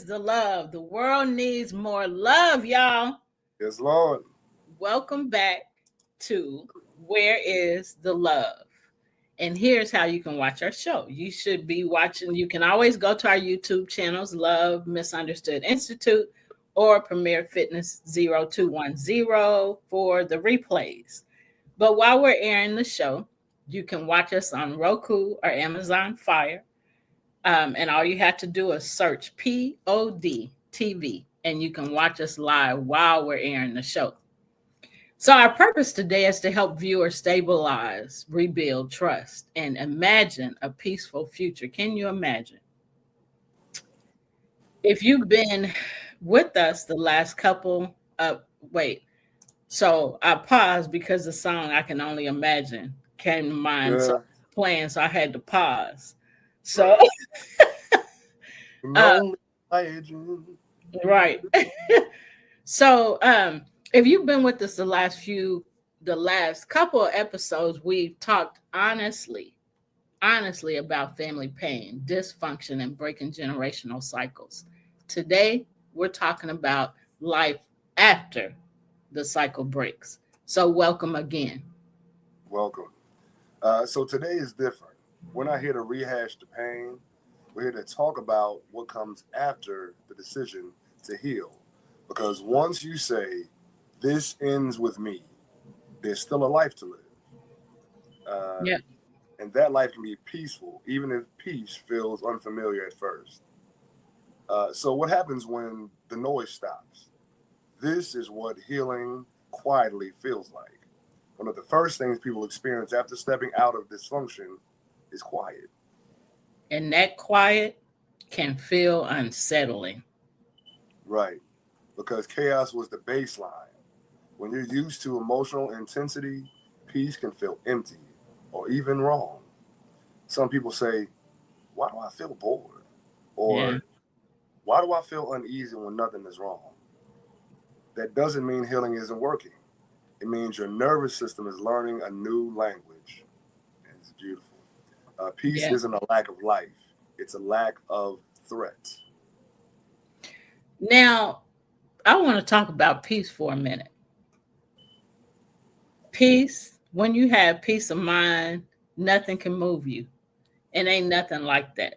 the love? The world needs more love, y'all. Yes, Lord. Welcome back to Where is the Love? And here's how you can watch our show. You should be watching, you can always go to our YouTube channels, Love Misunderstood Institute or Premier Fitness 0210 for the replays. But while we're airing the show, you can watch us on Roku or Amazon Fire. And all you have to do is search POD TV, and you can watch us live while we're airing the show. So, our purpose today is to help viewers stabilize, rebuild trust, and imagine a peaceful future. Can you imagine? If you've been with us the last couple of, wait, so I paused because the song I Can Only Imagine came to mind. So, Yeah. playing, so I had to pause. So, uh, Lonely Adrian. right. So, if you've been with us the last couple of episodes, we've talked honestly about family pain, dysfunction, and breaking generational cycles. Today, we're talking about life after the cycle breaks. So, welcome again. Welcome. So today is different. We're not here to rehash the pain. We're here to talk about what comes after the decision to heal. Because once you say, this ends with me, there's still a life to live. Yeah. And that life can be peaceful, even if peace feels unfamiliar at first. So what happens when the noise stops? This is what healing quietly feels like. One of the first things people experience after stepping out of dysfunction is quiet. And that quiet can feel unsettling. Right. Because chaos was the baseline. When you're used to emotional intensity, peace can feel empty or even wrong. Some people say, why do I feel bored? Yeah. Or why do I feel uneasy when nothing is wrong? That doesn't mean healing isn't working. It means your nervous system is learning a new language. And it's beautiful. Peace Yeah. isn't a lack of life, it's a lack of threat. Now, I want to talk about peace for a minute. Peace, when you have peace of mind, nothing can move you. And ain't nothing like that.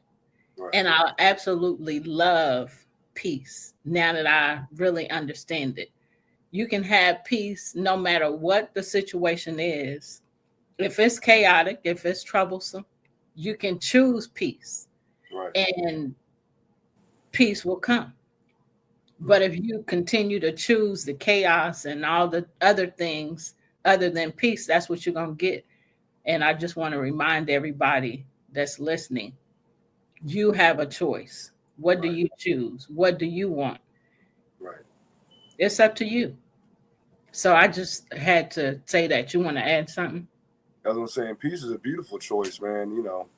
Right. And I absolutely love peace now that I really understand it. You can have peace no matter what the situation is. If it's chaotic, if it's troublesome, you can choose peace Right. and peace will come. But if you continue to choose the chaos and all the other things other than peace, that's what you're going to get. And I just want to remind everybody that's listening, you have a choice. What do Right. you choose? What do you want? Right. It's up to you. So I just had to say that. You want to add something? As I'm saying, peace is a beautiful choice, man. You know,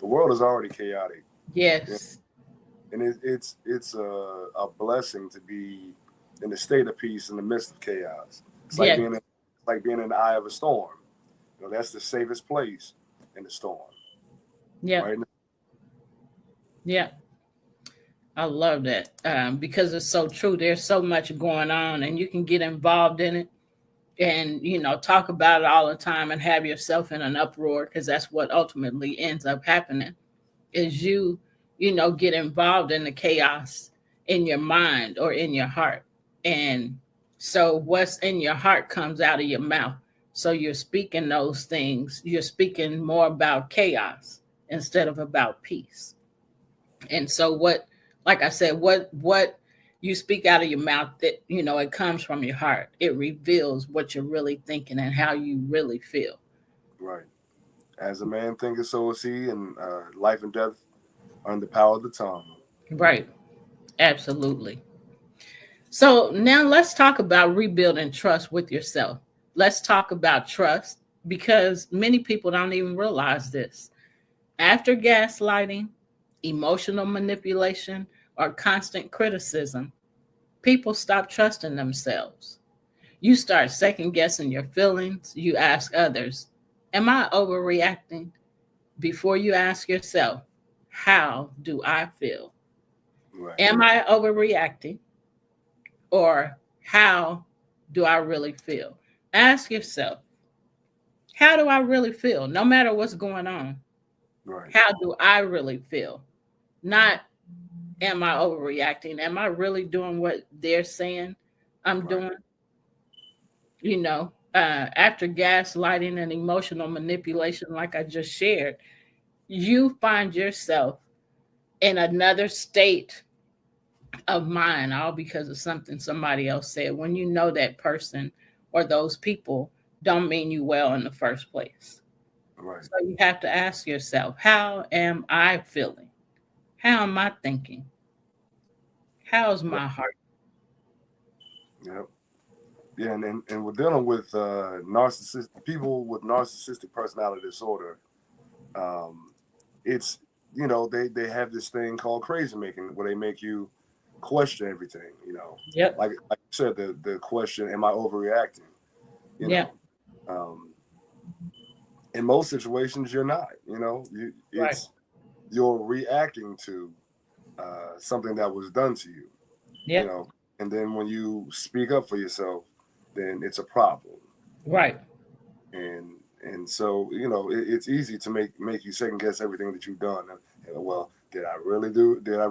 the world is already chaotic. Yeah. Yes. And it's a blessing to be in a state of peace in the midst of chaos. It's like Yeah. being in the eye of a storm. You know, that's the safest place in the storm. Yeah. Right. Yeah. I love that because it's so true. There's so much going on, and you can get involved in it and, talk about it all the time and have yourself in an uproar because that's what ultimately ends up happening is get involved in the chaos in your mind or in your heart. And so what's in your heart comes out of your mouth. So you're speaking those things. You're speaking more about chaos instead of about peace. And so like I said, what you speak out of your mouth, that it comes from your heart. It reveals what you're really thinking and how you really feel. Right. As a man thinketh, so is he, and life and death are in the power of the tongue. Right. Absolutely. So now let's talk about rebuilding trust with yourself. Let's talk about trust because many people don't even realize this. After gaslighting, emotional manipulation, or constant criticism, people stop trusting themselves. You start second guessing your feelings. You ask others, am I overreacting? Before you ask yourself, how do I feel? Right. Am I overreacting? Or how do I really feel? Ask yourself, how do I really feel? No matter what's going on, Right. how do I really feel? Not, am I overreacting? Am I really doing what they're saying I'm Right. doing? After gaslighting and emotional manipulation, like I just shared, you find yourself in another state of mind, all because of something somebody else said. When you know that person or those people don't mean you well in the first place. Right. So you have to ask yourself, how am I feeling? How am I thinking? How's Right. my heart? Yep. Yeah, and we're dealing with narcissistic people with narcissistic personality disorder. Um, it's they have this thing called crazy making where they make you question everything. Yep. Like you said, the question, am I overreacting? You Yep. know, um, in most situations you're not. Right. You're reacting to something that was done to you. You Yep. know, and then when you speak up for yourself, then it's a problem. Right. And so it's easy to make you second guess everything that you've done. Well, did I really do this? Did I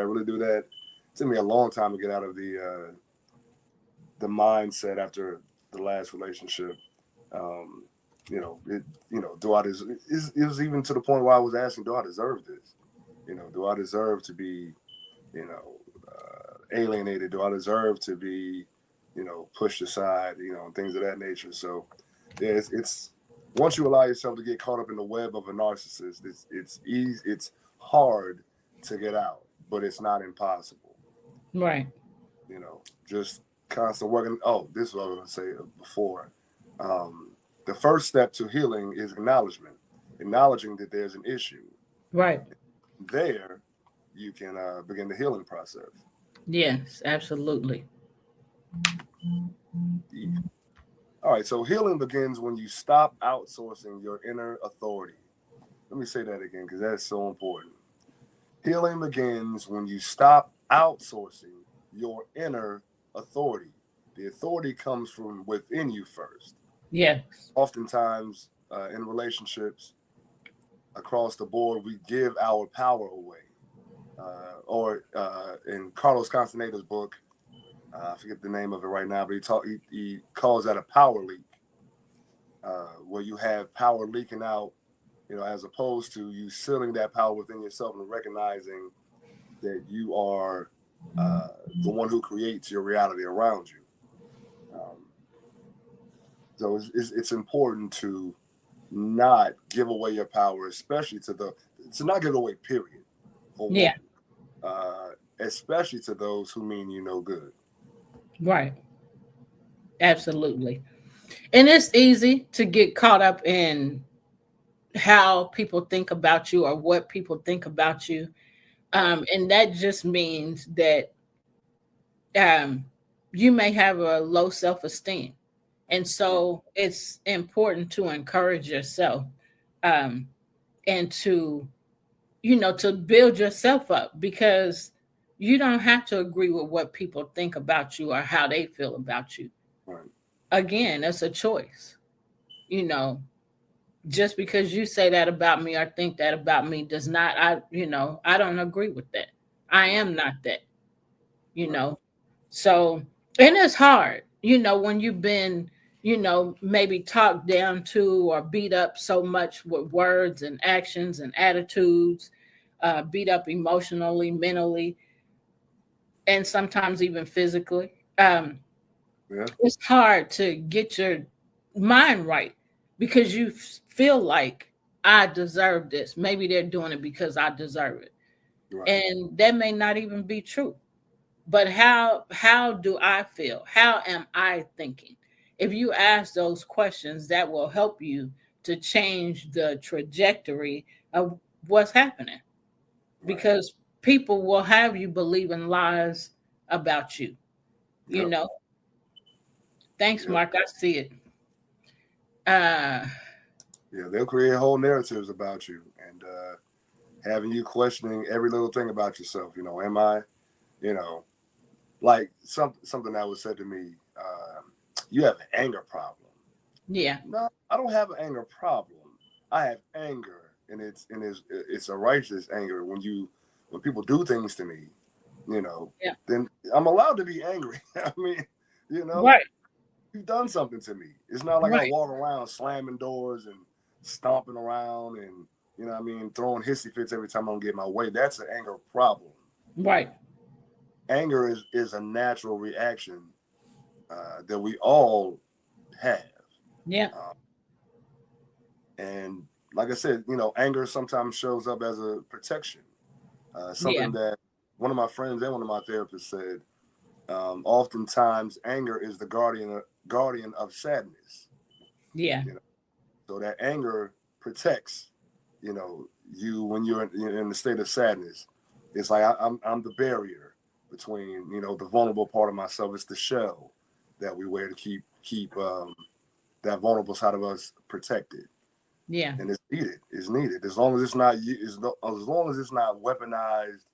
really do that? It took me a long time to get out of the mindset after the last relationship. um do I it was even to the point where I was asking, do I deserve this? Do I deserve to be you know alienated? Do I deserve to be pushed aside, and things of that nature? So yeah, it's once you allow yourself to get caught up in the web of a narcissist, it's easy, it's hard to get out, but it's not impossible. Right. Just constant working. Oh, this is what I was going to say before. um, the first step to healing is acknowledging that there's an issue. Right. There you can begin the healing process. Yes, absolutely. All right, so healing begins when you stop outsourcing your inner authority. Let me say that again because that's so important. Healing begins when you stop outsourcing your inner authority. The authority comes from within you first. Yes. Oftentimes, in relationships across the board, we give our power away. Or in Carlos Castaneda's book, I forget the name of it right now, but he calls that a power leak, where you have power leaking out, as opposed to you sealing that power within yourself and recognizing that you are the one who creates your reality around you. Um, so it's important to not give away your power, especially to not give it away, period, for Yeah. one, especially to those who mean you no good. Right. Absolutely. And it's easy to get caught up in how people think about you or what people think about you. Right, And that just means that um, you may have a low self esteem. And right, so it's important to encourage yourself, um, and to build yourself up, because you don't have to agree with what people think about you or how they feel about you. right, Again, it's a choice. You know, just because you say that about me or think that about me does not, I don't agree with that. I right, am not that, you right, know. So, and it's hard, when you've been, maybe talked down to or beat up so much with words and actions and attitudes, beat up emotionally, mentally, and sometimes even physically. yeah, It's hard to get your mind right because you feel like I deserve this. Maybe they're doing it because I deserve it. right, And that may not even be true. But how do I feel? How am I thinking? If you ask those questions, that will help you to change the trajectory of what's happening, right, because people will have you believing lies about you. You yep, know. Thanks, yep, Mark. I see it. Uh yeah. They'll create whole narratives about you, and having you questioning every little thing about yourself. Am I, you know, like something that was said to me, you have an anger problem. Yeah. No, I don't have an anger problem. I have anger, and it's a righteous anger. When people do things to me, Yeah. then I'm allowed to be angry. I mean, you know, Right. you've done something to me. It's not like I Right. walk around slamming doors and stomping around and throwing hissy fits every time I don't get my way. That's an anger problem. Right. Anger is a natural reaction that we all have. Yeah. Uh, and like I said, anger sometimes shows up as a protection. Yeah. Something that one of my friends and one of my therapists said. Oftentimes, anger is the guardian of sadness. Yeah. You know, so that anger protects, you when you're in the state of sadness. It's like I'm the barrier between the vulnerable part of myself. It's the shell that we wear to keep that vulnerable side of us protected. Yeah. And it's needed. It's needed as long as it's not as long as it's not weaponized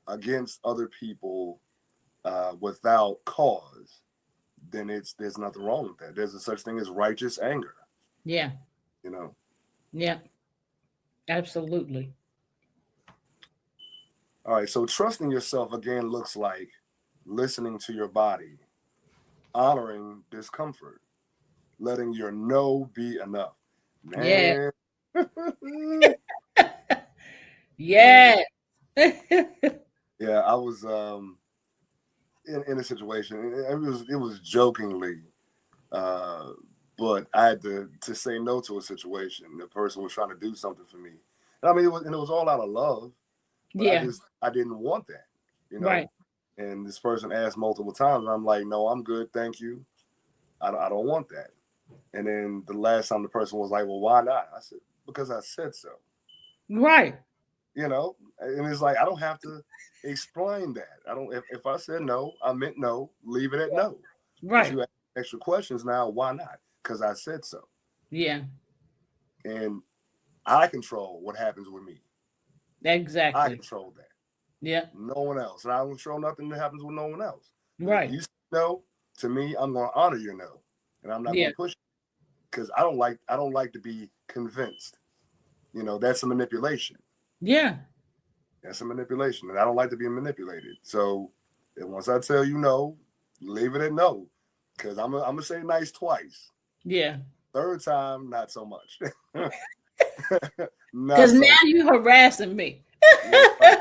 against other people without cause. Then there's nothing wrong with that. There's a such thing as righteous anger. Yeah. You know. Yeah. Absolutely. All right. So trusting yourself again looks like listening to your body, honoring discomfort, letting your no be enough. Yeah. Man. Man. Yeah. Yeah, I was in a situation. It was jokingly, uh, but I had to say no to a situation. The person was trying to do something for me, and I mean it was all out of love, but Yeah. I didn't want that, you Right. know. And this person asked multiple times, and I'm like, no, I'm good, thank you. I don't want that. And then the last time the person was like, well, why not? I said, because I said so. Right. And it's like I don't have to explain that. I don't. If I said no, I meant no. Leave it at no. But Right. you ask extra questions now. Why not? Because I said so. Yeah. And I control what happens with me. I Exactly. control that. Yeah. No one else. And I don't control nothing that happens with no one else. But if Right. you say no to me, I'm going to honor your no, and I'm not Yeah. going to push it because I don't like to be convinced. That's a manipulation. Yeah. That's a manipulation, and I don't like to be manipulated. So, and once I tell you no, leave it at no, because I'm gonna say nice twice. Yeah. Third time, not so much. Not Because so. now you harassing me. Yeah,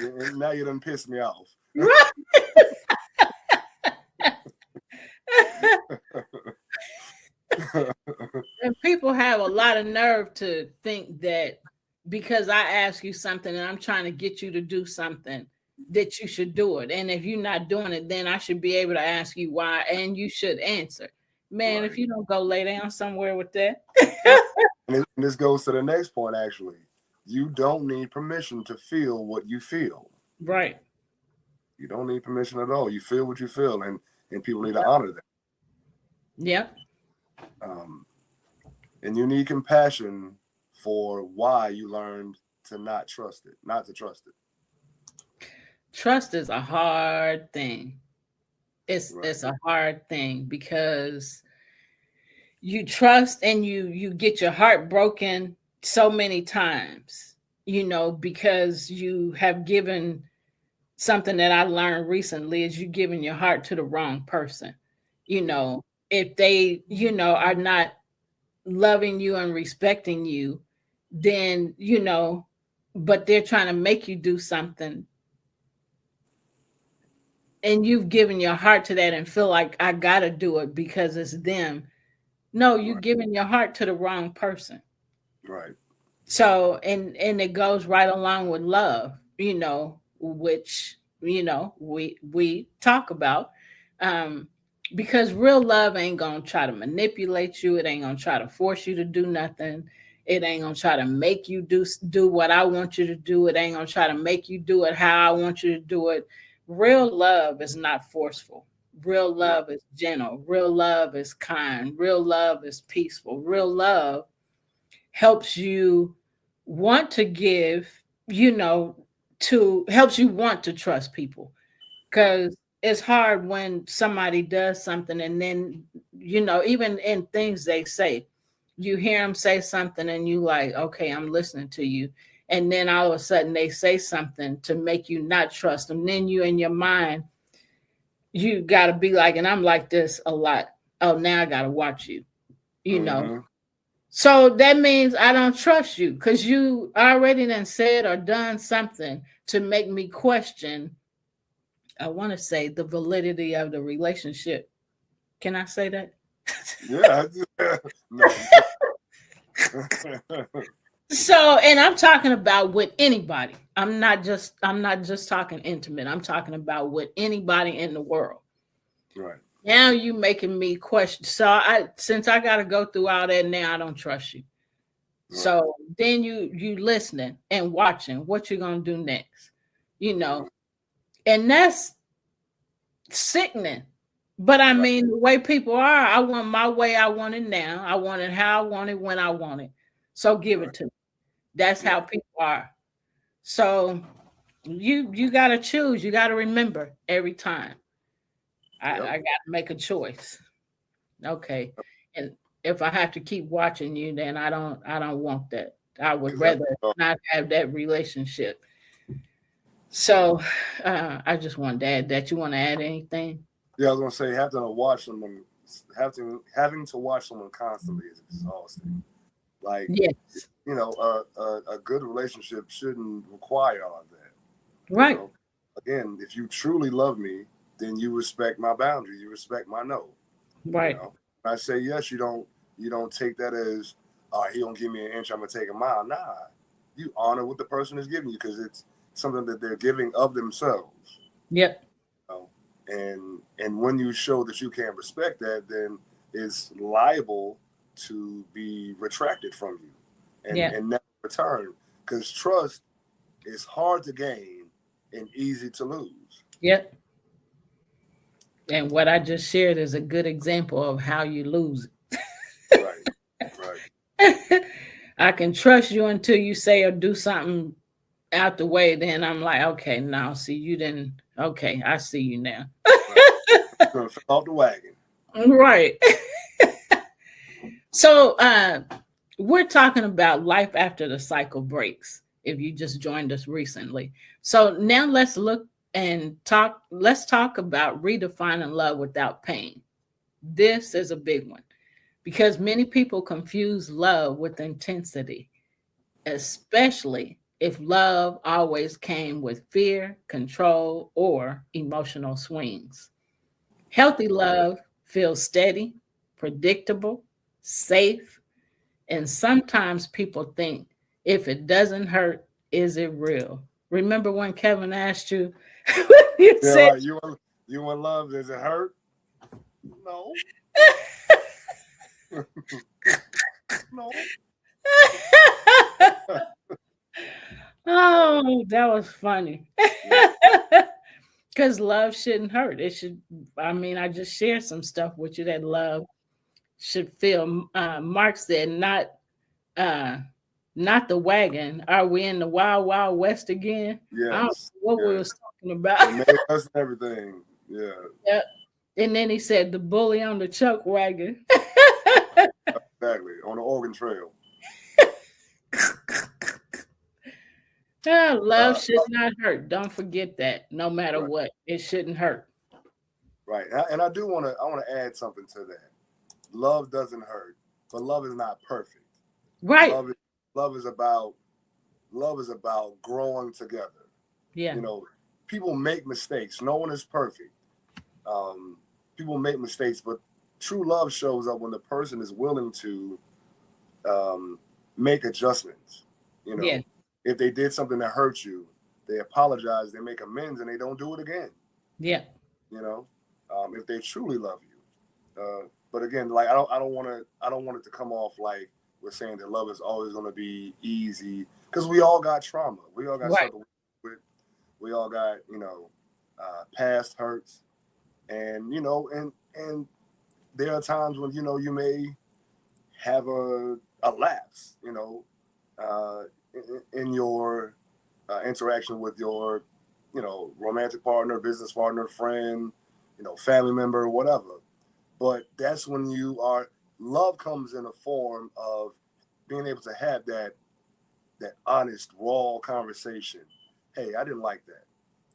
right. Now you done pissed me off. Right. And people have a lot of nerve to think that because I ask you something and I'm trying to get you to do something, that you should do it. And if you're not doing it, then I should be able to ask you why, and you should answer. Man, if Right. you don't go lay down somewhere with that. Yeah. And this goes to the next point. Actually, you don't need permission to feel what you feel. Right. You don't need permission at all. You feel what you feel, and people need to honor that. Yep. Um, and you need compassion for why you learned to not trust it, not to trust it. Trust is a hard thing. It's Right. it's a hard thing because you trust and you get your heart broken so many times, because you have given something that I learned recently is you giving your heart to the wrong person. If they, are not loving you and respecting you, then, but they're trying to make you do something and you've given your heart to that and feel like I gotta do it because it's them. No, you're Right. giving your heart to the wrong person. Right. So and it goes right along with love, which we talk about. Um, because real love ain't gonna try to manipulate you, it ain't gonna try to force you to do nothing. It ain't gonna try to make you do what I want you to do. It ain't gonna try to make you do it how I want you to do it. Real love is not forceful. Real Right. love is gentle. Real love is kind. Real love is peaceful. Real love helps you want to give you know, to helps you want to trust people, Right. because it's hard when somebody does something and then, even in things they say, you hear them say something and you like, okay, I'm listening to you, and then all of a sudden they say something to make you not trust them. Then you in your mind, you got to be like, and I'm like this a lot. Oh, now I got to watch you, you know. Mm-hmm. So that means I don't trust you because you already done said or done something to make me question, I want to say, the validity of the relationship. Can I say that? Yeah. No, you can't. So, and I'm talking about with anybody. I'm not just talking intimate. I'm talking about with anybody in the world. Right. Now you making me question. So since I got to go through all that, now I don't trust you. Right. So then you listening and watching what you're gonna do next, you Mm-hmm. know, and that's sickening. But I Right. mean, the way people are, I want my way. I want it now. I want it how I want it when I want it. So give it Right. to me. That's how Yeah. people are. So you got to choose. You got to remember every time. Yep. I got to make a choice. Okay, and if I have to keep watching you, then I don't want that. I would Exactly. rather not have that relationship. So I just wanted to add that. You want to add anything? Yeah, I was gonna say having to watch someone, having to watch someone constantly is exhausting. Like, Yes. a good relationship shouldn't require all of that. You Right. know, again, if you truly love me, then you respect my boundary. You respect my no. You Right. know, when I say yes, you don't take that as, he don't give me an inch, I'm gonna take a mile. Nah, you honor what the person is giving you because it's something that they're giving of themselves. Yep. You know? And when you show that you can't respect that, then it's liable to be retracted from you Yeah. and never return. Because trust is hard to gain and easy to lose. Yep. And what I just shared is a good example of how you lose Right, right, it. I can trust you until you say or do something out the way. Then I'm like, okay, now see you didn't. Okay, I see you now. right. Gonna fell off the wagon. Right. So we're talking about life after the cycle breaks. If you just joined us recently. So now let's talk about redefining love without pain. This is a big one because many people confuse love with intensity, especially if love always came with fear, control, or emotional swings. Healthy love feels steady, predictable, safe, and sometimes people think, if it doesn't hurt, is it real? Remember when Kevin asked you, you Yeah, said, right. You in love? Does it hurt? No, no. oh, that was funny. Yeah, Because love shouldn't hurt. It should, I mean, I just shared some stuff with you that love should feel. Mark said, uh, not the wagon. Are we in the wild, wild west again? I don't know yes, what we yes. was talking about. They made us and everything. Yeah, Yeah. And then he said, the bully on the chuck wagon. exactly. On the Oregon Trail. Ah, love Uh, should not hurt. Don't forget that. No matter right, what, it shouldn't hurt. right. And I do want to add something to that. Love doesn't hurt, but love is not perfect. Right. Love is love is about love is about growing together. Yeah. You know, people make mistakes. No one is perfect. Um, People make mistakes, but true love shows up when the person is willing to um, make adjustments. You Yeah. know, if they did something that hurt you, they apologize, they make amends, and they don't do it again. Yeah. You know, if they truly love you. But again, like I don't want it to come off like we're saying that love is always going to be easy because we all got trauma. We all got Right. stuff to work with. We all got past hurts, and and there are times when you may have a lapse, uh, in your interaction with your, romantic partner, business partner, friend, family member, whatever. But that's when love comes in a form of being able to have that honest, raw conversation. Hey, I didn't like that.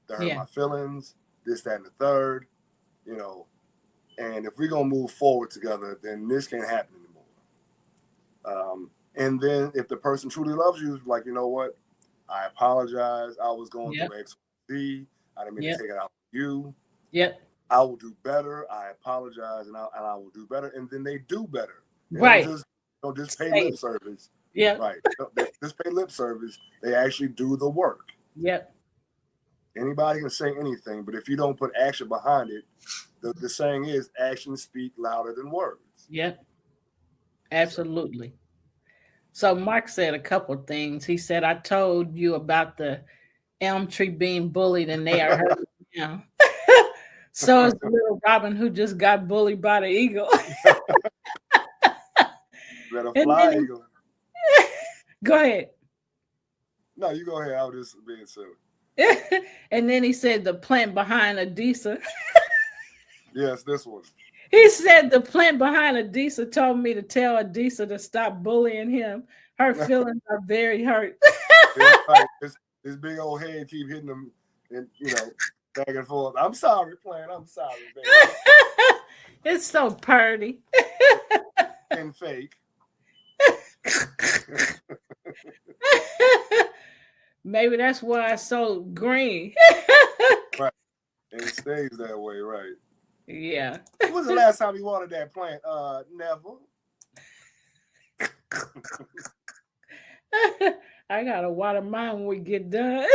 That hurt Yeah. my feelings, this, that, and the third, and if we're going to move forward together, then this can't happen anymore. And then if the person truly loves you, like, you know what? I apologize. I was going Yep. through X, Z. I didn't mean Yep. to take it out on you. Yep. I will do better. I apologize, and I will do better. And then they do better. They Right. don't just pay Say lip it. service. Yep. Right. They just pay lip service. They actually do the work. Yep. Anybody can say anything, but if you don't put action behind it, the saying is actions speak louder than words. Yep. Absolutely. So Mark said a couple of things. He said, I told you about the elm tree being bullied and they are hurting now. So is little Robin who just got bullied by the eagle. Better And fly, then eagle. go ahead. No, you go ahead. I was just being silly. And then he said the plant behind Adisa. Yes, this one. He said the plant behind Adisa told me to tell Adisa to stop bullying him. Her feelings are very hurt. Right. This big old head keep hitting them, and back and forth. I'm sorry, plant. I'm sorry, baby. It's so purty. And fake. Maybe that's why it's so green. Right. And it stays that way, right? Yeah. When was the last time you watered that plant? Never. I gotta water mine when we get done.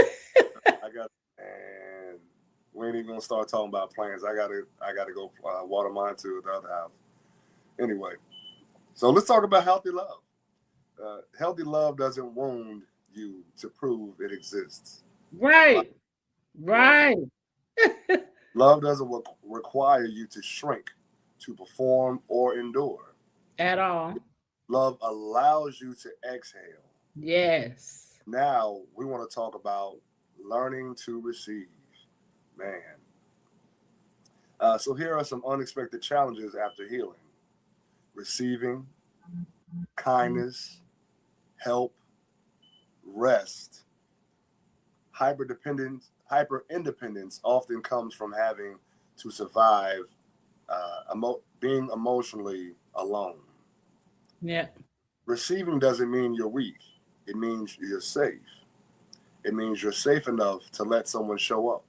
And we ain't even gonna start talking about plants. I gotta go water mine too at the other house. Anyway, so let's talk about healthy love. Healthy love doesn't wound you to prove it exists. Right. Right. Love doesn't require you to shrink, to perform, or endure. At all. Love allows you to exhale. Yes. Now we want to talk about learning to receive. Man. So here are some unexpected challenges after healing. Receiving, kindness, help, rest. Hyper independence often comes from having to survive being emotionally alone. Yeah. Receiving doesn't mean you're weak. It means you're safe. It means you're safe enough to let someone show up.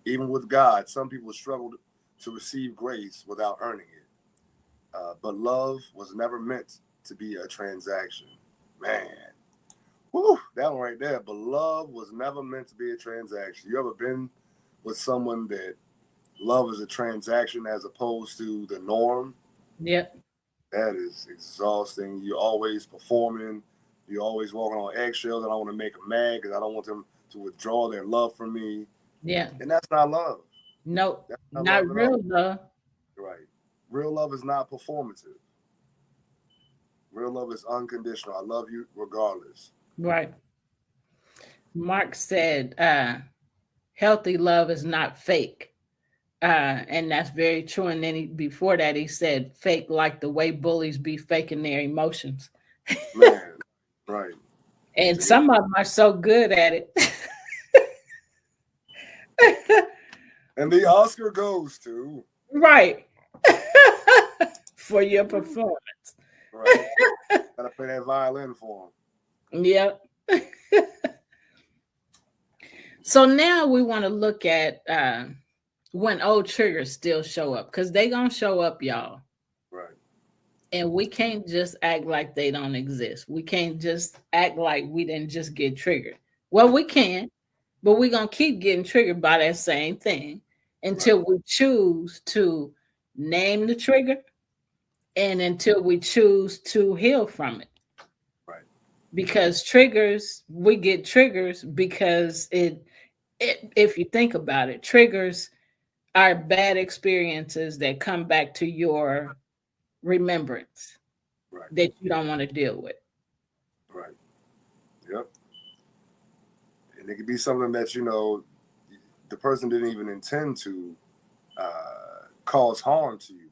Even with God, some people struggle to receive grace without earning it. But love was never meant to be a transaction. Man. Whew, that one right there. But love was never meant to be a transaction. You ever been with someone that love is a transaction as opposed to the norm? Yep. That is exhausting. You're always performing. You're always walking on eggshells. And I want to make them mad because I don't want them to withdraw their love from me. Yeah. And that's not love. Nope. That's Not real love. Right. Real love is not performative. Real love is unconditional. I love you regardless. Right. Mark said, healthy love is not fake. And that's very true. And then before that, he said fake like the way bullies be faking their emotions. Man, right. And some of them are so good at it. And the Oscar goes to right. For your performance. Right. Gotta play that violin for him. Yep. So now we want to look at when old triggers still show up, because they're gonna show up, y'all. Right. And we can't just act like they don't exist. We can't just act like we didn't just get triggered. Well, we can, but we're gonna keep getting triggered by that same thing until we choose to name the trigger and until we choose to heal from it. Right. Because we get triggers because if you think about it, triggers are bad experiences that come back to your remembrance that you don't want to deal with. Right. Yep. And it could be something that, the person didn't even intend to cause harm to you.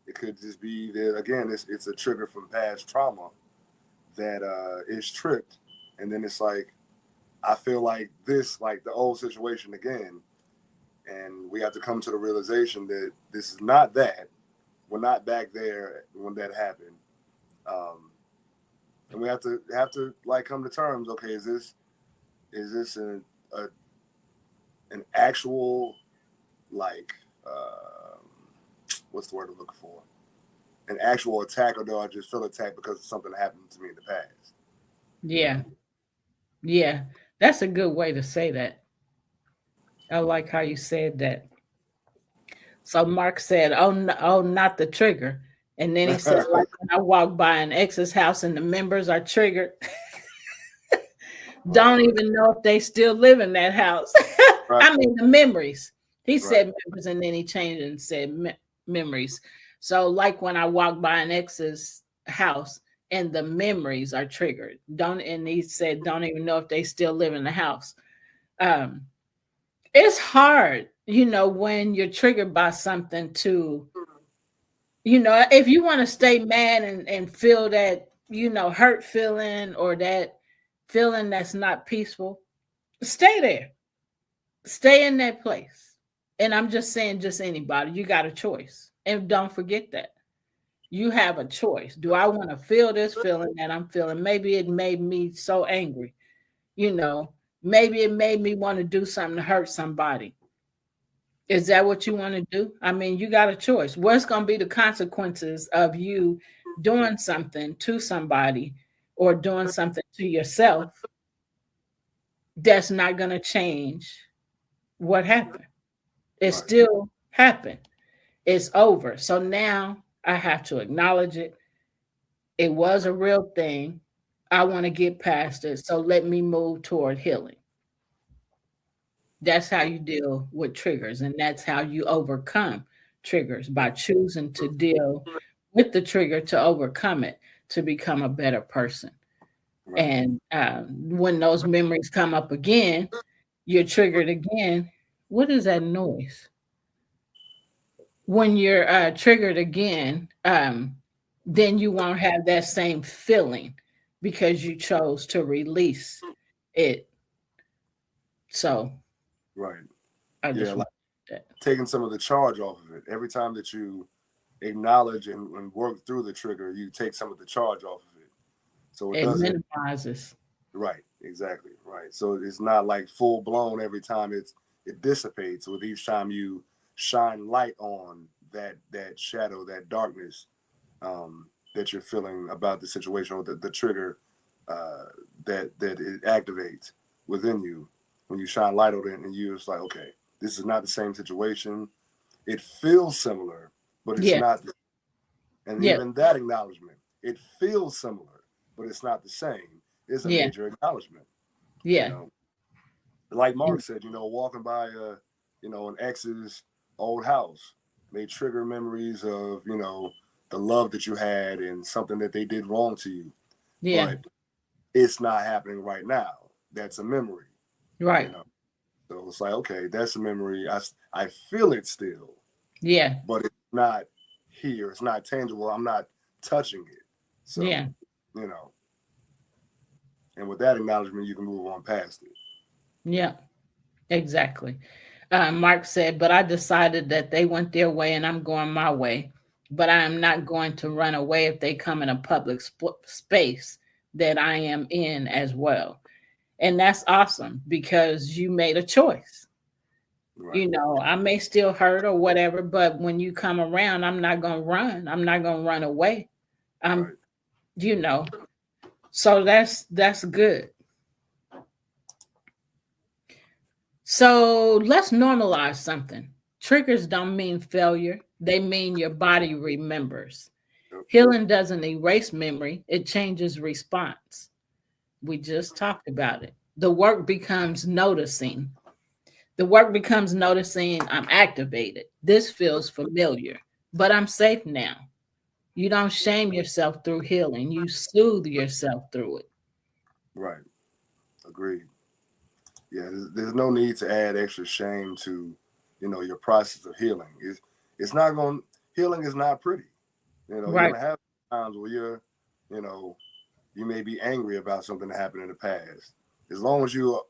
It could just be that, again, it's a trigger from past trauma that is tripped. And then it's like, I feel like this, like the old situation again. And we have to come to the realization that this is not that. We're not back there when that happened. And we have to like come to terms. Okay, is this an actual, like, what's the word I'm looking for? An actual attack, or do I just feel attacked because something happened to me in the past? Yeah. Yeah. That's a good way to say that. I like how you said that. So Mark said, "Oh, no, oh, not the trigger." And then he said, like when I walk by an ex's house and the members are triggered, don't even know if they still live in that house. Right. I mean, the memories. He said Right. members and then he changed and said memories. So, like when I walk by an ex's house and the memories are triggered, and he said, don't even know if they still live in the house. Um, it's hard, when you're triggered by something to, if you want to stay mad and feel that, hurt feeling or that feeling that's not peaceful, stay there. Stay in that place. And I'm just saying, just anybody, you got a choice. And don't forget that. You have a choice. Do I want to feel this feeling that I'm feeling? Maybe it made me so angry. Maybe it made me want to do something to hurt somebody. Is that what you want to do? I mean, you got a choice. What's going to be the consequences of you doing something to somebody or doing something to yourself that's not going to change what happened? It Right. still happened. It's over. So now I have to acknowledge it. It was a real thing. I want to get past it. So let me move toward healing. That's how you deal with triggers. And that's how you overcome triggers, by choosing to deal with the trigger to overcome it, to become a better person. Right. And when those memories come up again, you're triggered again. What is that noise? When you're triggered again, then you won't have that same feeling because you chose to release it. So Right. I Yeah, just like want that. taking some of the charge off of it. Every time that you acknowledge and work through the trigger, you take some of the charge off of it. So it It doesn't. minimizes. Right. Exactly. Right. So it's not like full blown every time. It dissipates with each time you shine light on that shadow, that darkness, that you're feeling about the situation, or the trigger that it activates within you. When you shine light on it, and you're just like, okay, this is not the same situation. It feels similar, but it's Yeah, not. And yeah, even that acknowledgement, it feels similar, but it's not the same, is a yeah, major acknowledgement. You yeah, know, like Mark said, walking by an ex's old house may trigger memories of, the love that you had and something that they did wrong to you. yeah, But it's not happening right now. That's a memory, you right. know. So it's like, okay, that's a memory. I feel it still, Yeah, but it's not here. It's not tangible. I'm not touching it. yeah, So, you know, and with that acknowledgement, you can move on past it. yeah, exactly. Mark said, but I decided that they went their way and I'm going my way. But I am not going to run away if they come in a public space that I am in as well. And that's awesome because you made a choice. Right. I may still hurt or whatever, but when you come around, I'm not going to run. I'm not going to run away. I'm, Right. you know, so that's good. So let's normalize something. Triggers don't mean failure, they mean your body remembers. Yep. Healing doesn't erase memory, it changes response. We just talked about it. The work becomes noticing. The work becomes noticing I'm activated. This feels familiar, but I'm safe now. You don't shame yourself through healing, you soothe yourself through it. Right. Agreed. Yeah, there's no need to add extra shame to, your process of healing. It's not going. Healing is not pretty. You're Right. gonna have times where you know, you may be angry about something that happened in the past. As long as you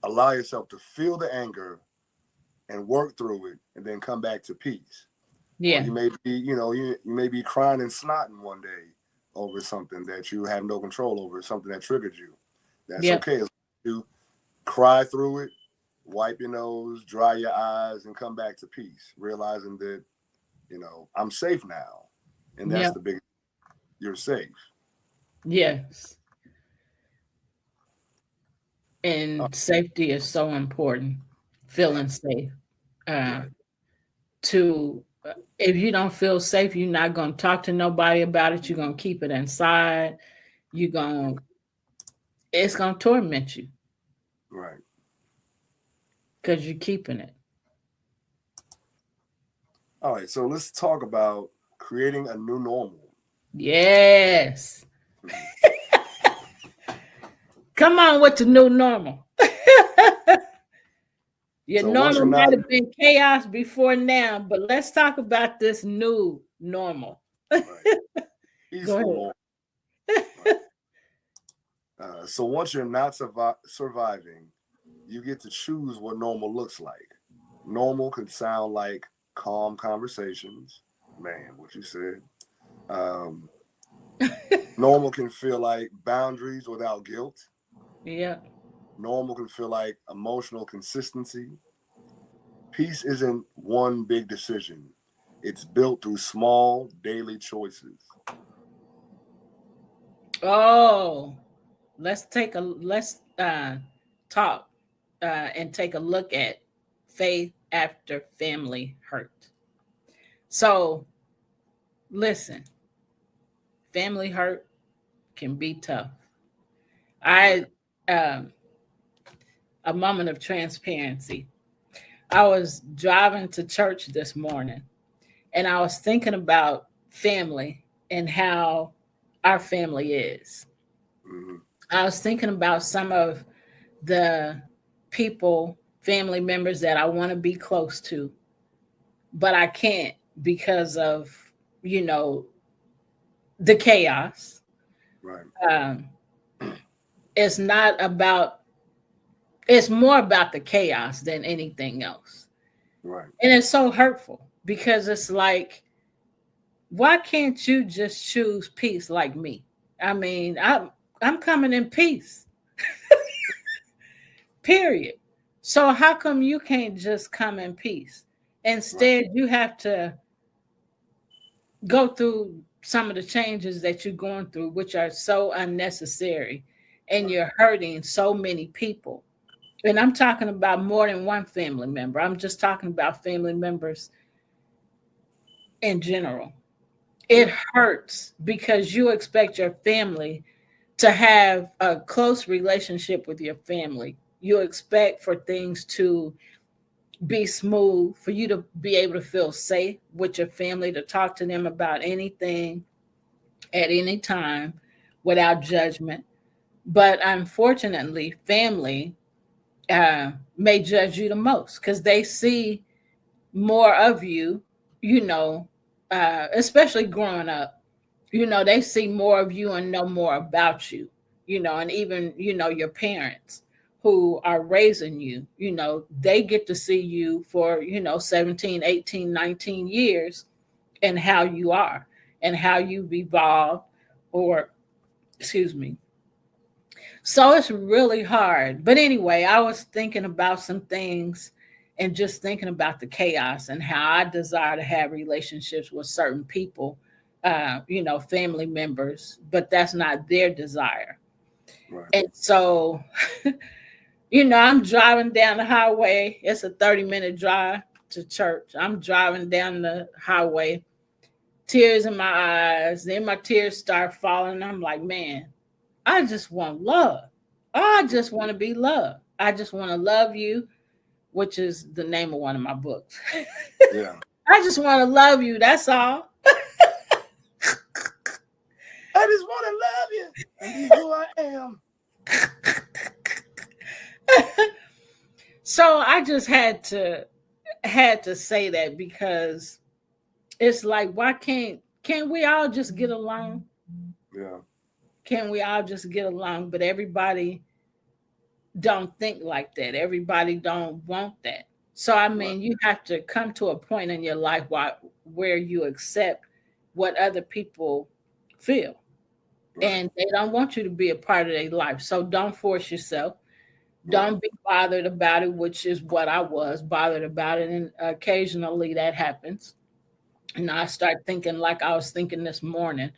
allow yourself to feel the anger and work through it, and then come back to peace. Or Yeah. you may be, you may be crying and snotting one day over something that you have no control over, something that triggered you. That's Yep. okay. As long as you cry through it, wipe your nose, dry your eyes, and come back to peace, realizing that, I'm safe now. And that's Yep. the big, you're safe. Yes. And safety is so important. Feeling safe. Right. If you don't feel safe, you're not going to talk to nobody about it. You're going to keep it inside. It's going to torment you Right. because you're keeping it. All right. So let's talk about creating a new normal. Yes. Come on with the new normal. Your So once normal you're might not have been chaos before now, but let's talk about this new normal. right, Go peaceful ahead. normal. So once you're not surviving, you get to choose what normal looks like. Normal could sound like calm conversations. Man, what you said. Um, Normal can feel like boundaries without guilt. Yeah. Normal can feel like emotional consistency. Peace isn't one big decision. It's built through small daily choices. Oh, let's talk and take a look at faith after family hurt. So listen, family hurt can be tough. I um a moment of transparency. I was driving to church this morning and I was thinking about family and how our family is. Mhm. I was thinking about some of the people, family members that I want to be close to, but I can't because of, you know, the chaos. Right, Um, it's not about, it's more about the chaos than anything else. right, And it's so hurtful because it's like, why can't you just choose peace like me? I mean, I'm coming in peace, period. So how come you can't just come in peace? right, Instead, you have to go through some of the changes that you're going through, which are so unnecessary, and right, you're hurting so many people. And I'm talking about more than one family member. I'm just talking about family members in general. It yeah, hurts because you expect your family to have a close relationship with your family. You expect for things to be smooth, for you to be able to feel safe with your family, to talk to them about anything at any time without judgment. But unfortunately, family may judge you the most because they see more of you, you know, especially growing up, they see more of you and know more about you, and even, your parents who are raising you, they get to see you for, 17, 18, 19 years and how you are and how you've evolved or, excuse me. So it's really hard. But anyway, I was thinking about some things and just thinking about the chaos and how I desire to have relationships with certain people, family members, but that's not their desire. right. And so, I'm driving down the highway. It's a 30-minute drive to church. I'm driving down the highway, tears in my eyes. Then my tears start falling. I'm like, man, I just want love. I just want to be loved. I just want to love you, which is the name of one of my books. Yeah. I just want to love you. That's all. I just want to love you and be who I am. So I just had to say that because it's like, why can't we all just get along? Yeah. Can we all just get along? But everybody don't think like that. Everybody don't want that. So I Right. mean, you have to come to a point in your life where you accept what other people feel, Right. and they don't want you to be a part of their life. So don't force yourself. Right. Don't be bothered about it, which is what I was bothered about it, and occasionally that happens. And I start thinking like I was thinking this morning,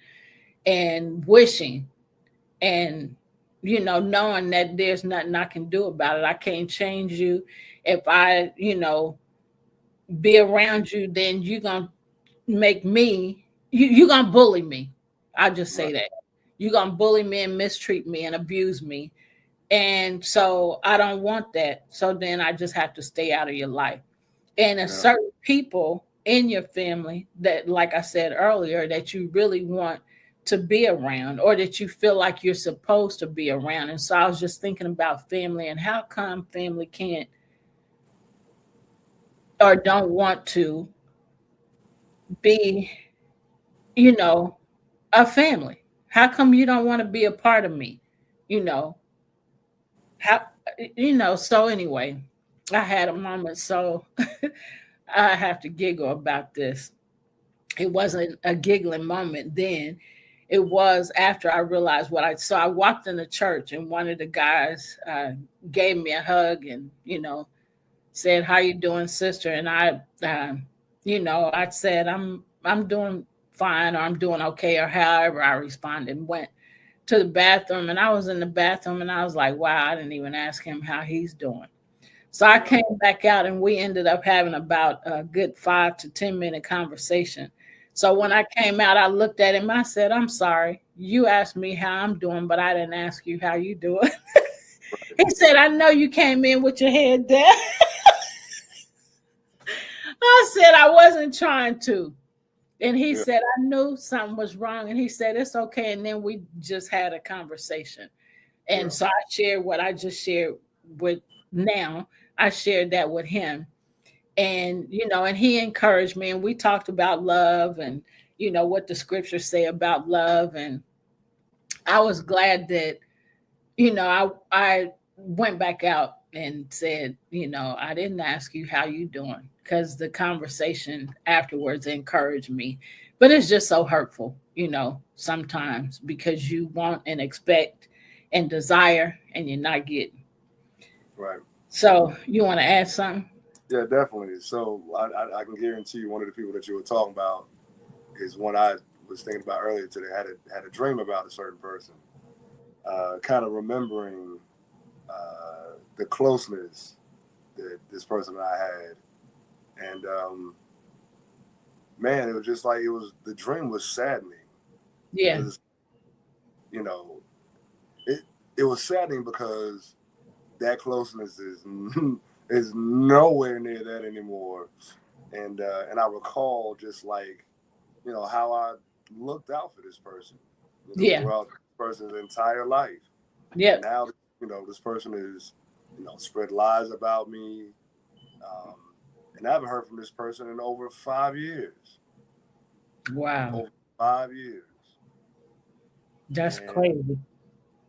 and wishing, and knowing that there's nothing I can do about it. I can't change you. If I be around you, then you're gonna make me, you're gonna bully me. I'll just Right. say that. You're gonna bully me and mistreat me and abuse me, and so I don't want that. So then I just have to stay out of your life. And there's Yeah. certain people in your family that, like I said earlier, that you really want to be around, or that you feel like you're supposed to be around. And so I was just thinking about family, and how come family can't or don't want to be, you know, a family? How come you don't want to be a part of me? You know, how, so anyway, I had a moment, so I have to giggle about this. It wasn't a giggling moment then. It was after I realized what I saw. I walked in the church, and one of the guys gave me a hug, and said, "How you doing, sister?" And I said, I'm doing fine, or I'm doing okay, or however I responded. And went to the bathroom, and I was in the bathroom, and I was like, "Wow, I didn't even ask him how he's doing." So I Yeah. came back out, and we ended up having about a good 5 to 10 minute conversation. So when I came out, I looked at him. I said, "I'm sorry. You asked me how I'm doing, but I didn't ask you how you doing." Right. He said, "I know you came in with your head down." I said, "I wasn't trying to." And he Yeah. said, "I knew something was wrong." And he said, "It's okay." And then we just had a conversation. And Yeah. so I shared what I just shared with now. I shared that with him, and he encouraged me, and we talked about love, and what the scriptures say about love. And I was glad that I went back out and said, "I didn't ask you how you doing," because the conversation afterwards encouraged me. But it's just so hurtful, sometimes, because you want and expect and desire, and you're not getting. Right. So you want to add something? Yeah, definitely. So I can guarantee you one of the people that you were talking about is one I was thinking about earlier today. Had a dream about a certain person, kind of remembering the closeness that this person and I had, and man, it was just like the dream was saddening Yeah, because you know it it was saddening because that closeness is is nowhere near that anymore, and I recall just like how I looked out for this person, yeah, throughout this person's entire life, and yep. now this person is spread lies about me, um, and I haven't heard from this person in over 5 years, Wow, over 5 years, that's and crazy.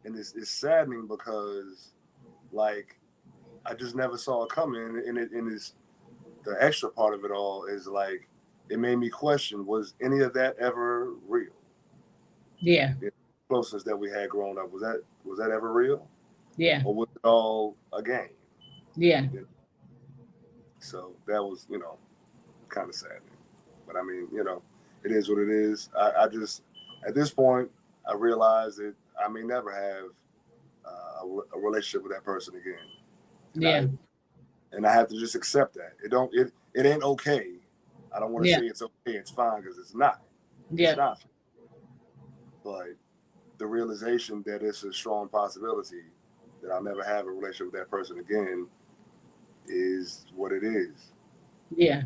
it's saddening because like I just never saw it coming, and it's the extra part of it all is like it made me question: was any of that ever real? Yeah, The closeness that we had growing up, was that ever real, yeah, or was it all a game? yeah, You know? So that was kind of sad. But I mean, it is what it is. I just at this point I realize that I may never have a relationship with that person again, and yeah, I have to just accept that it ain't okay. I don't want to yeah, say it's okay, it's fine, because it's not. It's yeah, not. But the realization that it's a strong possibility that I'll never have a relationship with that person again is what it is. yeah.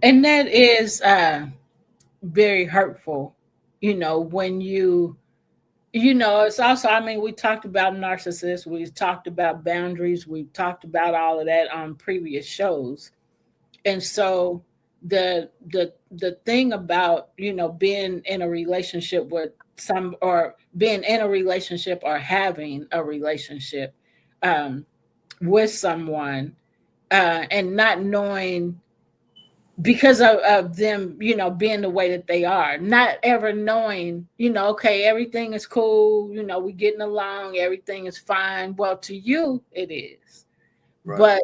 And that is very hurtful, when you It's also, I mean, we talked about narcissists, we talked about boundaries, we talked about all of that on previous shows. And so the thing about, being in a relationship with some, or being in a relationship, or having a relationship um, with someone, and not knowing, because of them, being the way that they are, not ever knowing, okay, everything is cool, we getting along, everything is fine. Well, to you it is, Right. but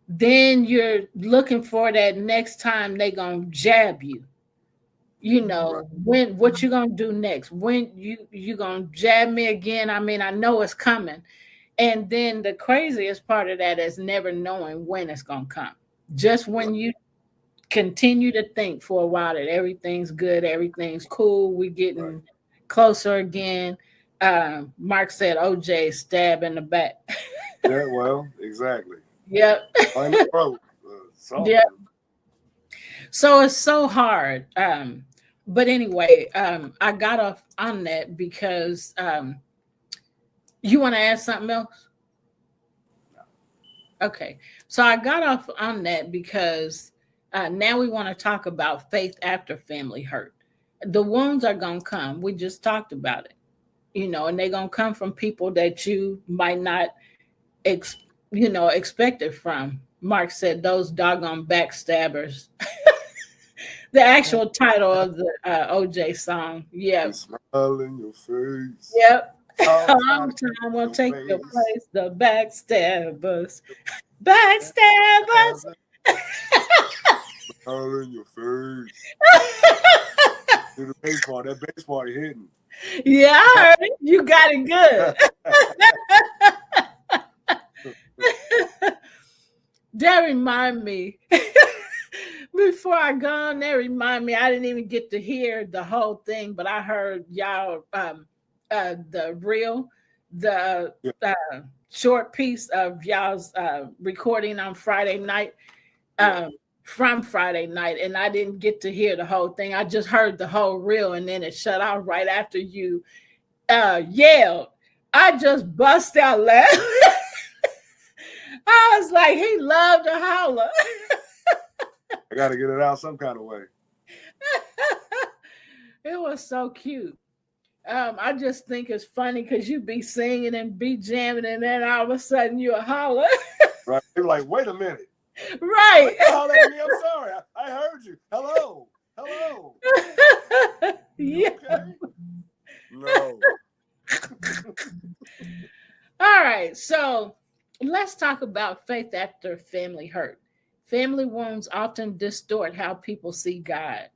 then you're looking for that next time they gonna jab you, Right. when, what you gonna do next, when you gonna jab me again. I mean, I know it's coming. And then the craziest part of that is never knowing when it's gonna come. Just Right. when you continue to think for a while that everything's good, everything's cool, we Right. getting closer again. Mark said OJ stab in the back. Yeah. Well, exactly. Yep. On the throat. Something. Yep. So it's so hard. But anyway, I got off on that because you want to add something else? Okay. So I got off on that because now we want to talk about faith after family hurt. The wounds are going to come. We just talked about it, and they're going to come from people that you might not, expect it from. Mark said those doggone backstabbers. The actual title of the OJ song. The Yep. smile in your face. Yep. All Long time time will your take your face. place. The backstabbers. Backstabbers. Smile in your face. To the bass part. That bass part hitting. Yeah, I heard it. You got it good. That remind me. Before I go on, that remind me. I didn't even get to hear the whole thing, but I heard y'all the Yeah. short piece of y'all's recording on Friday night. Yeah. From Friday night, and I didn't get to hear the whole thing. I just heard the whole reel, and then it shut off right after you yelled. I just bust out laughing. I was like, he loved to holler. I got to get it out some kind of way. It was so cute. I just think it's funny because you be singing and be jamming, and then all of a sudden you a holler. Right? They're like, wait a minute. Right. Holler at me. I'm sorry. I heard you. Hello. Hello. You Yeah. okay? No. All right. So let's talk about faith after family hurt. Family wounds often distort how people see God.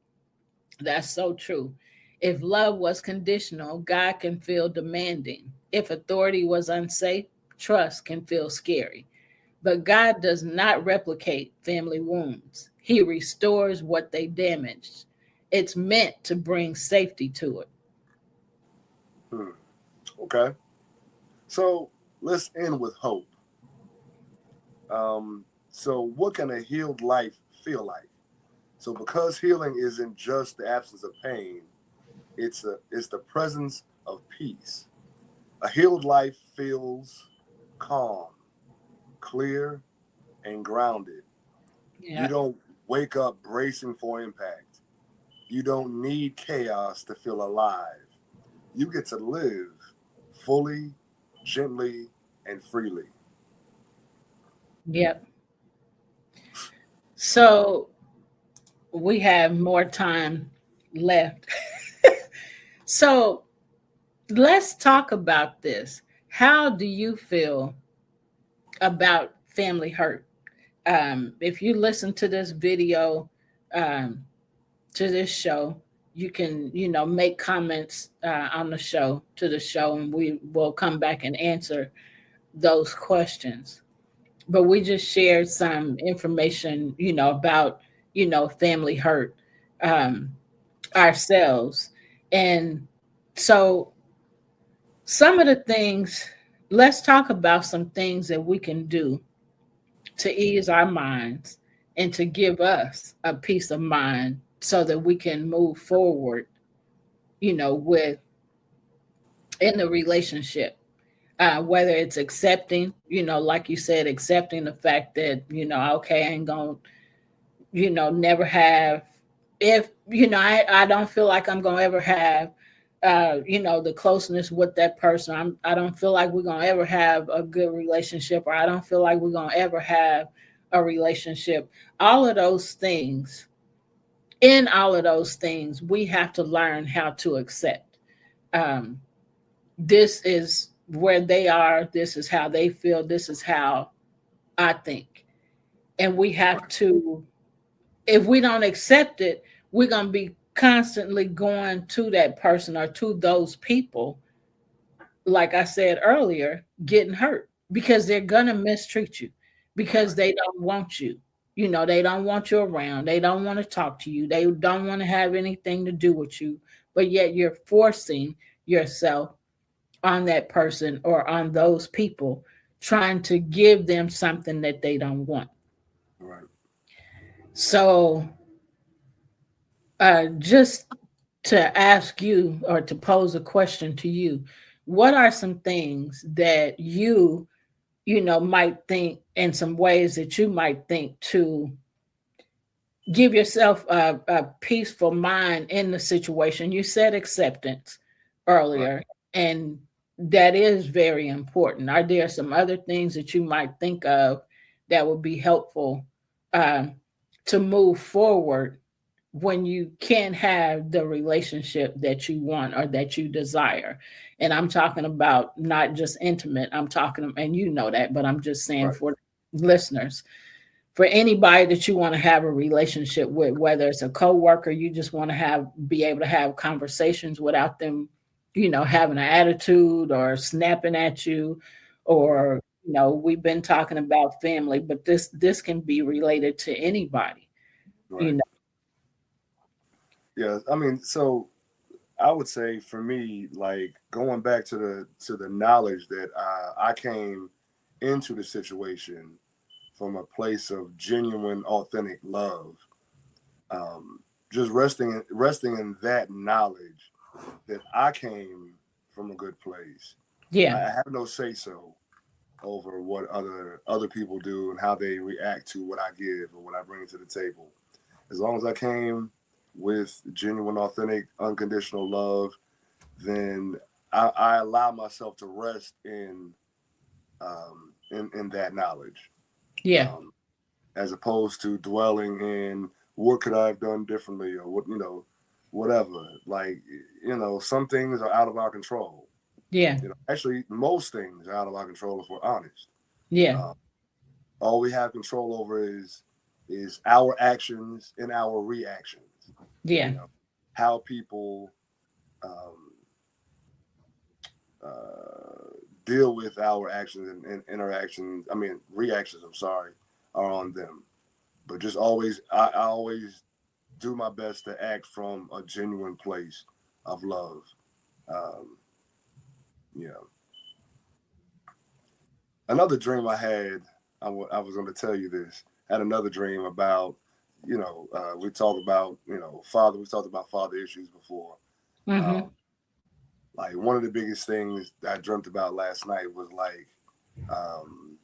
That's so true. If love was conditional, God can feel demanding. If authority was unsafe, trust can feel scary. But God does not replicate family wounds. He restores what they damaged. It's meant to bring safety to it. Okay. So let's end with hope. So what can a healed life feel like? So because healing isn't just the absence of pain, it's the presence of peace. A healed life feels calm, clear, and grounded. Yeah. You don't wake up bracing for impact. You don't need chaos to feel alive. You get to live fully, gently, and freely. Yep. So we have more time left. So let's talk about this. How do you feel about family hurt? If you listen to this video, to this show, you can, make comments on the show, to the show, and we will come back and answer those questions. But we just shared some information, about, family hurt ourselves. And so some of the things, let's talk about some things that we can do to ease our minds and to give us a peace of mind so that we can move forward, with in the relationship. Whether it's accepting, like you said, accepting the fact that, okay, I ain't gonna, never have, if, I don't feel like I'm gonna ever have, the closeness with that person. I don't feel like we're gonna ever have a good relationship, or I don't feel like we're gonna ever have a relationship. All of those things, in all of those things, we have to learn how to accept. Um, this is where they are. This is how they feel. This is how I think. And we have Right. to, if we don't accept it, we're going to be constantly going to that person or to those people, like I said earlier, getting hurt because they're going to mistreat you, because Right. they don't want you. They don't want you around. They don't want to talk to you. They don't want to have anything to do with you. But yet you're forcing yourself on that person or on those people, trying to give them something that they don't want. Right. So, just to ask you or to pose a question to you, what are some things that might think, in some ways that you might think to give yourself a peaceful mind in the situation? You said acceptance Right. earlier, and that is very important. Are there some other things that you might think of that would be helpful, um, to move forward when you can't have the relationship that you want or that you desire? And I'm talking about not just intimate, I'm talking, and you know that, but I'm just saying Right. for listeners, for anybody that you want to have a relationship with, whether it's a coworker, you just want to be able to have conversations without them, having an attitude or snapping at you, Right. or we've been talking about family, but this can be related to anybody, you Right. know. Yeah. I mean, so I would say for me, like going back to the knowledge that I came into the situation from a place of genuine, authentic love. Um, just resting in that knowledge that I came from a good place. I Yeah, have no say so over what other people do and how they react to what I give or what I bring to the table. As long as I came with genuine, authentic, unconditional love, then I allow myself to rest in that knowledge, yeah, um, as opposed to dwelling in what could I have done differently or whatever. Like some things are out of our control. yeah, Actually, most things are out of our control if we're honest. yeah, Uh, all we have control over is our actions and our reactions. yeah, You know how people um, uh, deal with our actions and interactions. I mean, reactions. I'm sorry, are on them. But just always, I always do my best to act from a genuine place of love. Um, you know, another dream I had. I was going to tell you this. I had another dream about, we talked about, father. We talked about father issues before. mm-hmm, Um, like one of the biggest things that I dreamt about last night was like, um,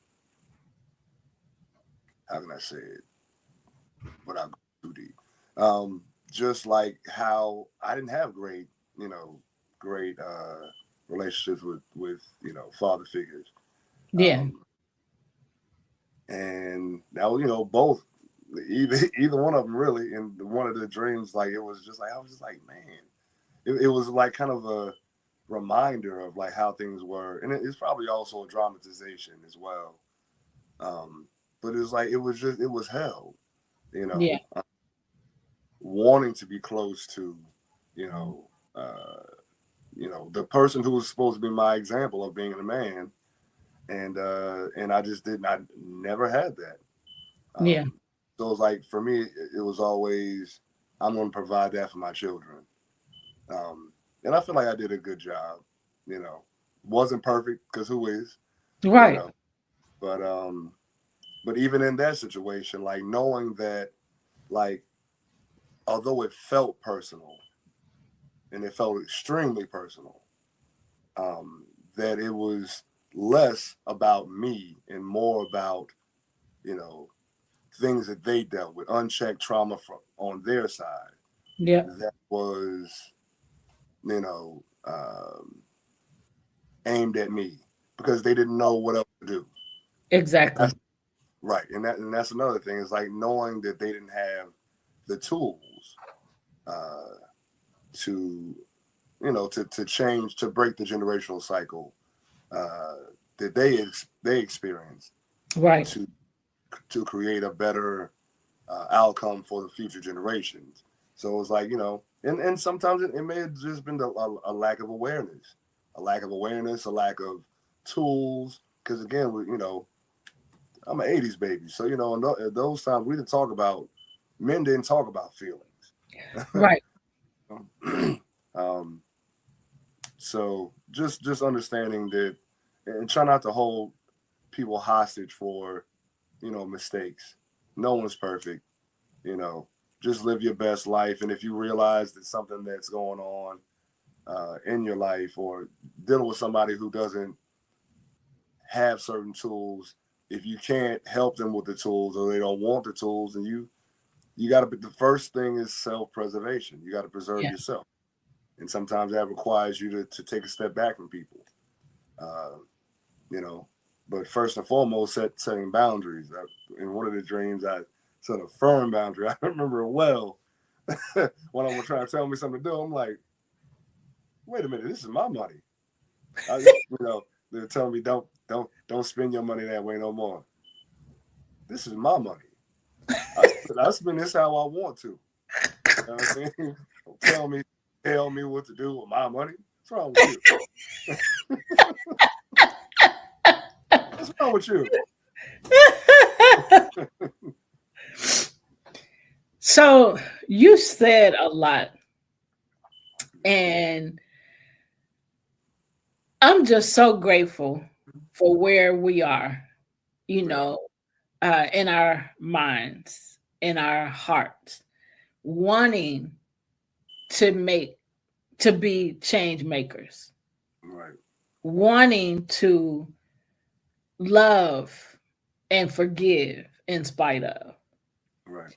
how can I say it without going too deep? Just like how I didn't have great relationships with father figures, yeah, um, and now both either one of them really. And one of the dreams, like it was just like I was just like, man, it was like kind of a reminder of like how things were, and it's probably also a dramatization as well. Um, but it was like it was hell, you yeah, know, wanting to be close to, you know, uh, the person who was supposed to be my example of being a man, and I just didn't. I never had that. yeah, So it was like for me, it was always I'm going to provide that for my children, and I feel like I did a good job. You know, wasn't perfect because who is, you right, know, but but even in that situation, like knowing that, like although it felt personal and it felt extremely personal, that it was less about me and more about, you know, things that they dealt with, unchecked trauma from on their side. Yeah. That was, you know, aimed at me because they didn't know what else to do. Exactly. That's right, and that's another thing. Is like knowing that they didn't have the tools uh, to, you know, to change, to break the generational cycle uh, that they experienced, Right. to create a better outcome for the future generations. So it's like, you know, and sometimes it may have just been a lack of awareness, a lack of tools. Because again, you know, I'm an '80s baby, so you know, in those times we didn't talk about men didn't talk about feelings. Right. um, so just understanding that, and try not to hold people hostage for, you know, mistakes. No one's perfect. You know, just live your best life. And if you realize that something that's going on in your life, or dealing with somebody who doesn't have certain tools, if you can't help them with the tools, or they don't want the tools, and you got to be, the first thing is self-preservation. You got to preserve Yeah. yourself. And sometimes that requires you to take a step back from people, uh, you know. But first and foremost, setting boundaries. In one of the dreams, I set a firm boundary. I remember it well. When I was trying to tell me something to do, I'm like, wait a minute, this is my money. You know, they're telling me don't spend your money that way no more. This is my money. I spend this how I want to. You know what I'm saying? Don't tell me what to do with my money. What's wrong with you? What's wrong with you? So you said a lot, and I'm just so grateful for where we are, you Yeah. know, in our minds, in our hearts, wanting to make, to be change makers, Right. wanting to love and forgive in spite of. Right.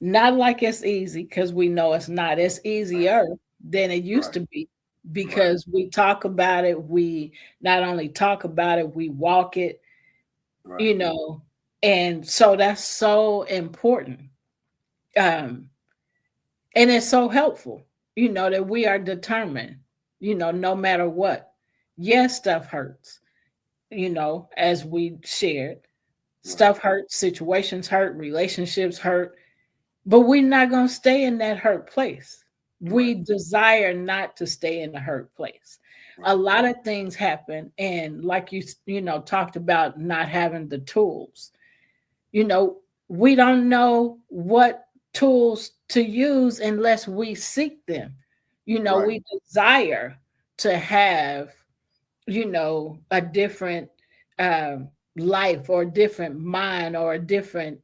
Not like it's easy, because we know it's not. It's easier than it used Right. to be, Right. because we talk about it. We not only talk about it, we walk it, Right. you know, and so that's so important. Um, and it's so helpful, you know, that we are determined, you know, no matter what. Yes, stuff hurts, you know, as we shared. Right. Stuff hurts, situations hurt, relationships hurt, but we're not going to stay in that hurt place. Right. We desire not to stay in the hurt place. A Right. lot of things happen, and like you know, talked about not having the tools. You know, we don't know what tools to use unless we seek them. You know, Right. we desire to have, you know, a different um life, or a different mind, or a different,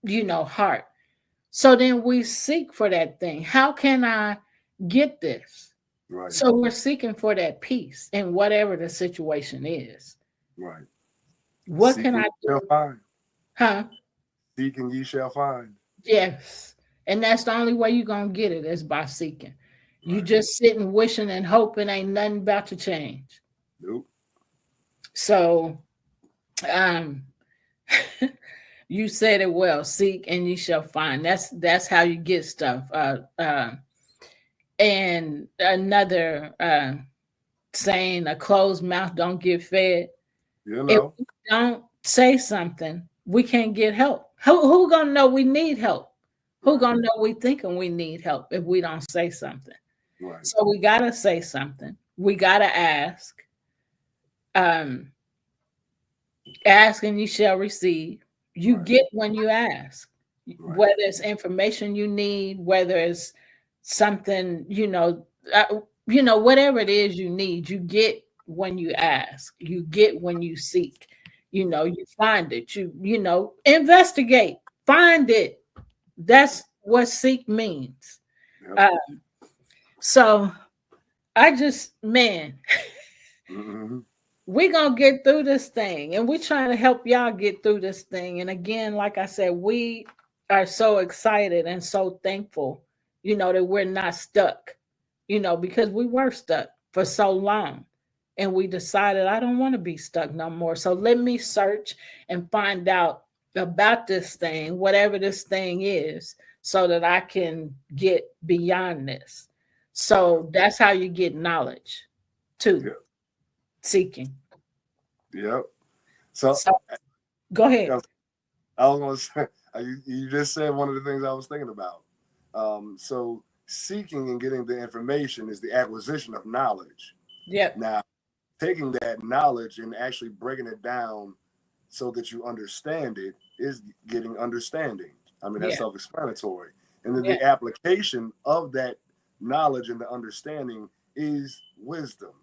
you know, heart. So then we seek for that thing. How can I get this? Right. So we're seeking for that peace in whatever the situation is. Right. What can Seeking I ye shall do? find. Huh? Seeking ye shall find. Yes. And that's the only way you're going to get it, is by seeking. You Right. just sitting, wishing, and hoping ain't nothing about to change. Nope. So, um, you said it well. Seek and you shall find. That's how you get stuff. And another saying, a closed mouth don't get fed. You If know. we don't say something, we can't get help. Who gonna know we need help? Who Right. gonna know we thinking we need help if we don't say something? Right. So we gotta say something. We gotta ask. Um, Ask and you shall receive. You Right. get when you ask, Right. whether it's information you need, whether it's something, you know, whatever it is you need, you get when you ask, you get when you seek, you know, you find it, you know, investigate, find it. That's what seek means. Yep. Uh, so I just, man, Mhm. we're going to get through this thing, and we're trying to help y'all get through this thing. And again, like I said, we are so excited and so thankful, that we're not stuck, because we were stuck for so long. And we decided, I don't want to be stuck no more. So let me search and find out about this thing, whatever this thing is, so that I can get beyond this. So that's how you get knowledge too, Yeah. seeking. Yep. So So go ahead. yeah, I was going to say, you just said one of the things I was thinking about. So seeking and getting the information is the acquisition of knowledge. Yep. Now, taking that knowledge and actually breaking it down so that you understand it is getting understanding. I mean, that's Yeah. self-explanatory. And then Yeah. the application of that knowledge and the understanding is wisdom.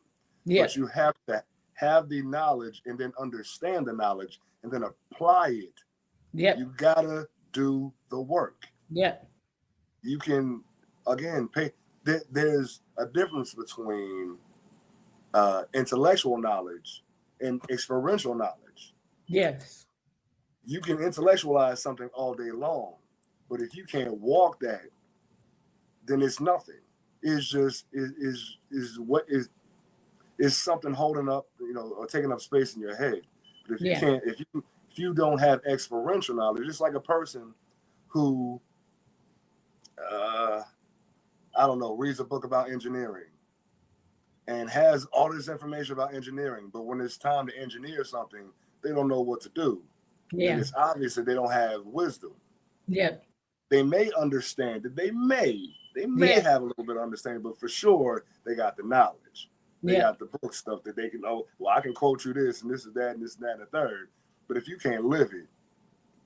But Yep. you have to have the knowledge and then understand the knowledge and then apply it. Yep. You gotta do the work. Yep. You can, again, pay. There's a difference between intellectual knowledge and experiential knowledge. Yes. You can intellectualize something all day long, but if you can't walk that, then it's nothing. It's just is what is something holding up, or taking up space in your head. But if you Yeah. can't, if you don't have experiential knowledge, it's like a person who, I don't know, reads a book about engineering and has all this information about engineering, but when it's time to engineer something, they don't know what to do. Then Yeah. it's obvious that they don't have wisdom. Yep. They may understand it. They may Yeah. have a little bit of understanding, but for sure they got the knowledge. They Yep. got the book stuff that they can know. Well, I can quote you this and this is that and this and that and the third. But if you can't live it,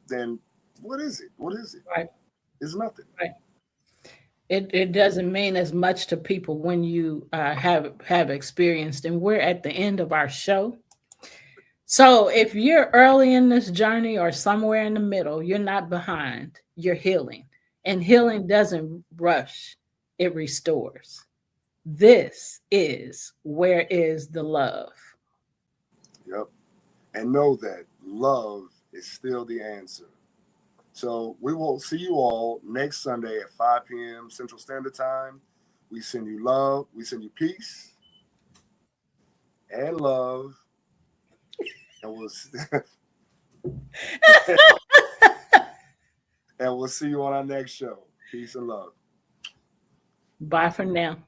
then what is it? What is it? Right. It's nothing. Right. It doesn't mean as much to people when you have experienced. And we're at the end of our show. So if you're early in this journey or somewhere in the middle, you're not behind. You're healing. And healing doesn't rush, it restores. This is where is the love. Yep. And know that love is still the answer. So we will see you all next Sunday at 5 p.m. Central Standard Time. We send you love. We send you peace and love. And we'll see you on our next show. Peace and love. Bye for now.